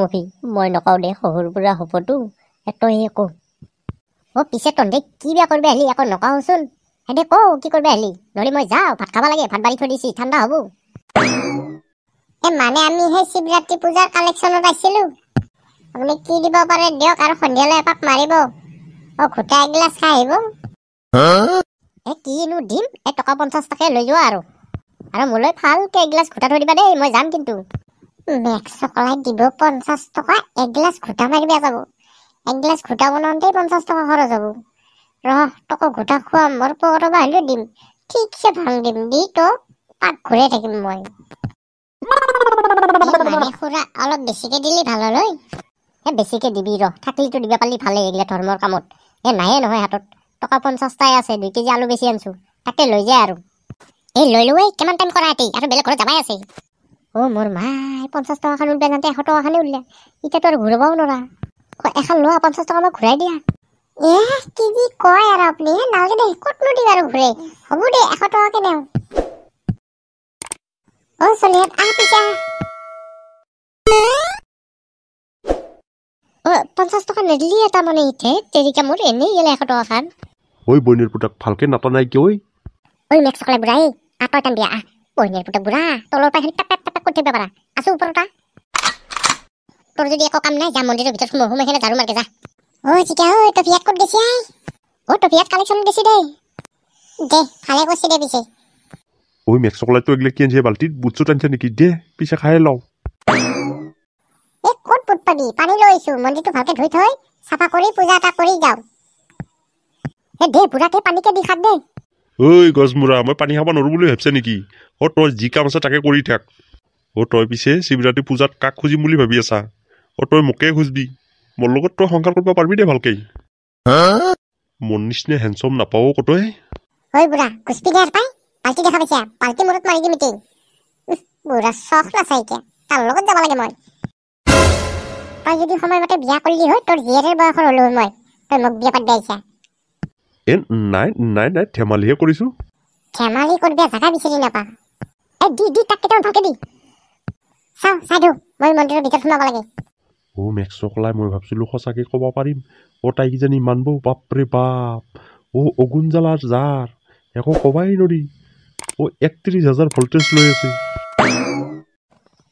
মফি মই নকওঁ দে শহুৰ বুঢ়া হ'বতো তই কওঁ পিছে তহঁতে কি বেয়া কৰিব আহিলি আকৌ নকওঁচোন হেঁতে কওঁ কি কৰিব আহিলি নহ'লে মই যাওঁ ভাত খাব লাগে ভাত বাঢ়ি থৈ দিছি ঠাণ্ডা হ'ব মানে আমি সেই শিৱৰাত্ৰি পূজাৰ কালেকশ্যনত আহিছিলো আপুনি কি দিব পাৰে দিয়ক আৰু সন্ধিয়ালৈ এপাক মাৰিব ঘোটা এগিলাচ খাই আহিব কিনো দিম টকা 50 টকা লৈ যোৱা আৰু মোলৈ ভালকে এগিলাচ ঘোটা থৈ দিবা দেই মই যাম কিন্তু মেক্স চকলাই দিব 50 টকা এগিলাচ ঘোটা মাৰিবা যাব এগিলাচ ঘোটা বনাওঁতেই 50 টকা খৰচ হ'ব তোক ঘোটা খোৱাম মোৰ পকেটৰ পৰা হ'লেও দিম ঠিকছে ভাং দিম দি তোক পাক ঘূৰাই থাকিম মই মানে খুৰা অলপ বেছিকে দিলে ভাল হ'ল বেছিকে দিবি থাকিলিতো দিবা পালি ভালে এইগিলা ধৰ্মৰ কামত নাহে নহয় হাতত টকা 50 টাই আছে 2 কেজি আলু বেছি আনছো তাকে লৈ যায় আৰু লৈ লো কিমান টাইম কৰা হেঁতেই আৰু বেলেগ ঘৰত যাবাই আছে মোৰ মাই 50 টকা খান উলিয়াই যাওঁতে 100 টকা খানে উলিয়াই এতিয়াতো আৰু ঘূৰাবও নোৱাৰা এখন লোৱা 50 টকা মই ঘূৰাই দিয়া কি যি কয় আৰু আপুনি নালাগে দে ক'তনো দিম আৰু ঘূৰাই হ'ব দে 100 টকাকে নেও চলিহাত পিছা 50 টকা নিদিলি এটা মানে ইতে তেৰিকা মোৰ এনেই গেলে 100 টকা খান বইনেৰ পুতাক ভালকে নাটা নাই কি মেক্স চকলাই বুঢ়াই আঁতৰ টান দিয়া বইনেৰ পুতাক বুঢ়া তলৰ পৰা টাপ টাপ টাপ কৰি থাকিব পাৰা আছো ওপৰতা তোৰ যদি একো কাম নাই যা মন্দিৰৰ ভিতৰত সোমাই খেলে ঝাৰু মাৰকে যা চিকা টফিয়াত ক'ত গেছি টফিয়াত কালেকশ্যন গেছি দে ভালে কৈছি দে পিছে মেক্স চকলাইটো এগিলা কি আনছে বাল্টিত বুটছো টানছে নেকি দে পিছে খাই লওঁ ক'ত বুট পাবি পানী লৈ আহিছো মন্দিৰটো ভালকে ধুই থৈ চাফা কৰি পূজা এটা কৰি যাওঁ দে বুঢ়াকে পানীকে দি খাক দে গছমূৰা মই পানী খাব নোৱাৰো বুলি ভাবছে নেকি তই যি কাম আছে তাকে কৰি থাক তই পিছে শিৱৰাত্ৰি পূজাত কাক খুজিম বুলি ভাবি আছা তই মোকে খুজবি মোৰ লগত তই সংসাৰ কৰিব পাৰিবি দে ভালকে মোৰ নিচিনা হেণ্ডচম নাপাও কতই বুঢ়া গুচপি দে পাই বাল্টি দেখা পাইছা বাল্টি মূৰত মাৰি দিম এতিয়া বুঢ়া চখ নাচাই এতিয়া তাৰ লগত যাব লাগে মই তই যদি সময়মতে বিয়া কৰিলি হয় তোৰ জীয়েৰৰ বয়সৰ হলো মই তই মোক বিয়া পাতি আহিছা নাই নাই নাই ধেমালিহে কৰিছো ধেমালি কৰিব জাগা বিচাৰি নাপা দি তাক কেইটামান ভালকে দি চাই দিওঁ মই মন্দিৰৰ ভিতৰত সোমাব লাগে মেক্স চকলাই মই ভাবছিলো সঁচাকে ক'ব পাৰিম তাই কিজানি মানব বাপৰে বাপ অগুণ জ্বালাৰ জাৰ একো কবাই নৰি 31,000 ভল্টেজ লৈ আছে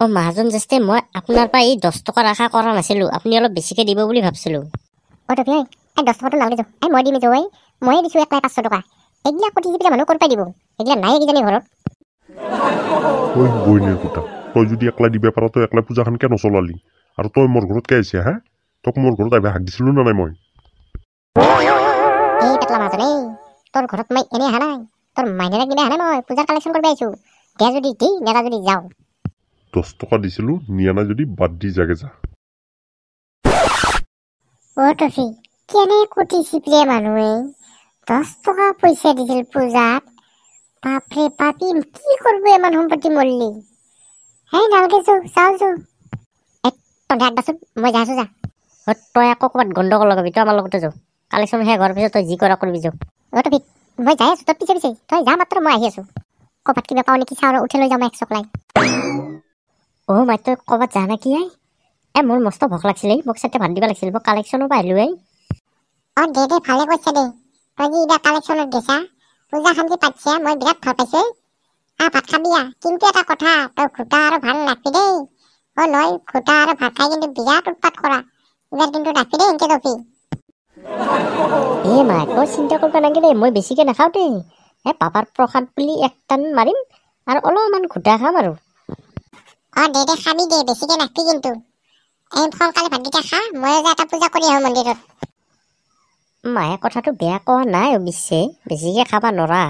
মহাজন জেষ্ঠে মই আপোনাৰ পৰা এই 10 টকাৰ আশা কৰা নাছিলো আপুনি অলপ বেছিকে দিব বুলি ভাবছিলো টপি 10 টকাটো নালাগে মই দিম ময়ে দিছো 500 টকা এইগিলা কোটি জীৱিতা মানুহ ক'ৰ পাই দিব এইগিলা নাই কিজানি ঘৰত বইনেৰ পুতা তই যদি একলা দিবা পাৰ তই একলা পূজাখন কিয় নচলালি আৰু তই মোৰ ঘৰত কে আহিছে তোক মোৰ ঘৰত আহিবা হাক দিছিলো না নাই মই পেটলা মাজনে তোৰ ঘৰত মই এনে অহা নাই তোৰ মাইনাক দিলে অহা নাই মই পূজাৰ কালেকশ্যন কৰিব আহিছো দিয়া যদি দি নেদা যদি যাওঁ 10 টকা দিছিলো নিয়া নাই যদি বাদ দি যাগে যা টফি কেনে কোটি চিপৰে মানুহে 10 টকা পইচা দিছিল পূজাত বাপৰে পাপি কি কৰিব ইমান সম্পত্তি মৰলি নালগে চাওছো তহঁতে আগবাচোন মই যাইছো যা তই আকৌ ক'ৰবাত গণ্ডগোল লগাবি তই আমাৰ লগতে যাওঁ কালেকশ্যন শেষ হোৱাৰ পিছত তই যি কৰা কৰিবি যাওঁ টফি মই যাই আছো তই পিছে তই যা মাত্ৰ মই আহি আছো ক'ৰবাত কিবা পাওঁ নেকি চাওঁ উঠি লৈ যাওঁ এক চকলাই মাই তই ক'ৰবাত যা নেকি মোৰ মস্ত ভোক লাগিছিলে মোক চাতে ভাত দিব লাগিছিল মই কালেকশ্যনৰ পৰা আহিলো দে ভালে কৈছে দে তই যি এতিয়া কালেকশ্যনত গৈছা পূজা শান্তি পাতিছে মই বিৰাট ভাল পাইছো ভাত খাবি কিন্তু এটা কথা তই ঘোটা আৰু ভাত নাখবি দেই নহয় ঘোটা আৰু ভাত খাই কিন্তু বিৰাট উৎপাত কৰা এইবাৰ কিন্তু নাখবি দেই এনকে টফি মাই তই চিন্তা কৰিব নালাগে দেই মই বেছিকে নাখাওঁ দেই পাপাৰ প্ৰসাদ বুলি এক টান মাৰিম আৰু অলপমান ঘোটা খাম আৰু দে খাবি দে বেছিকে নাখবি কিন্তু সোনকালে ভাতকেইটা খা মই এটা পূজা কৰি আহোঁ মন্দিৰত মায়ে কথাটো বেয়া কোৱা নাই অৱশ্যে বেছিকে খাবা নৰা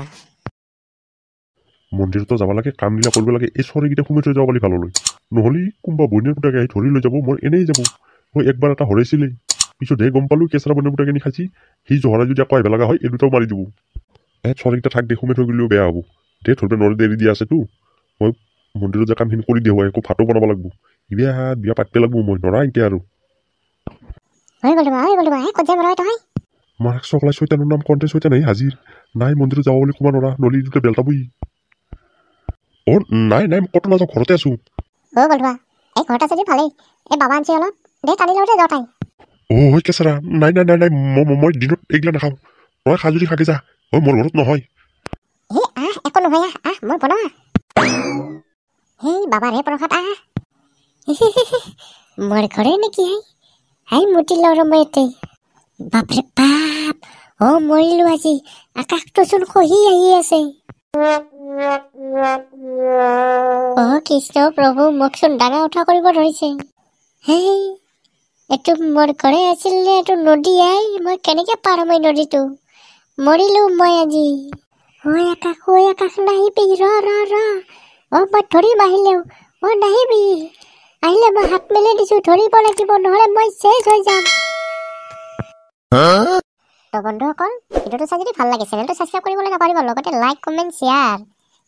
মন্দিৰতো যাব লাগে কাম বিলাক কৰিব লাগে এই চৰিকেইটা সোমাই থৈ যাব পালি ভাললৈ নহ'লে কোনোবা বইনেৰ পুতাকে আহি ধৰি লৈ যাব মোৰ এনেই যাব মই একবাৰ এটা হৰাইছিলে পিছতহে গম পালো কেঁচৰা বইনেৰ পুতাকে নি খাইছি সি জহৰা যদি আকৌ আহিব লগা হয় এই দুটাও মাৰি দিব চৰিকেইটা থাক দে সোমাই থৈ গ'লেও বেয়া হ'ব দে ধৰিব নৰে দেৰি দিয়া আছেতো মই মন্দিৰত যে কামখিনি কৰি দিওঁ একো ভাতো বনাব লাগিব বিয়া পাতিব লাগিব মই নৰা এতিয়া আৰু মাক চকলাই চৈতানৰ নাম কণ্টে চৈতা নাই হাজিৰ নাই মন্দিৰত যাব বুলি ক'ব নৰা নলি দুটা বেলতা বহি নাই নাই কত নাযাওঁ ঘৰতে আছো এই ঘৰত আছে যদি ভালেই এই বাবা আনছি অলপ দে টানি লওঁতে যাওঁ তাই ঐ কেঁচৰা নাই নাই নাই নাই মই দিনত এইগিলা নাখাওঁ তই খা যদি খাকে যা মোৰ ঘৰত নহয় এই একো নহয় মই বনাওঁ সেই বাবাৰ হে প্ৰসাদ মোৰ ঘৰে নেকি হাই মুটি লওঁ ৰ মই ইয়াতে বাপৰে বাপ মৰিলো আজি আকাশটো চোন খহি আহি আছে কৃষ্ণ প্ৰভু মোক চোন ডাঙা উঠা কৰিব ধৰিছে হেই এইটো মোৰ ঘৰে আছিল নে এইটো নদী মই কেনেকে পাৰ হ'ম এই নদীটো মৰিলো মই আজি ঐ আকাশ নাহিবি ৰ মই ধৰিম আহিলেও নাহিবি আহিলে মই হাত মেলি দিছো ধৰিব লাগিব নহলে মই চেচ হৈ যাম তো বন্ধুসকল ভিডিঅ'টো চাই যদি ভাল লাগে চেনেলটো ছাবস্ক্ৰাইব কৰিবলৈ নাপাহৰিব লগতে লাইক কমেণ্ট শ্বেয়াৰ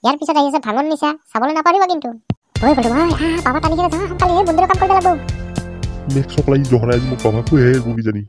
ইয়াৰ পিছত আহি আছে ভাঙন নিচা চাবলৈ নাপাহৰিব কিন্তু বাবা টানি কিনে যা সোনকালে বন্ধুৰ কাম কৰিব লাগিব নেক্সট চকলাই জহৰাই মোক পাবা কিজানি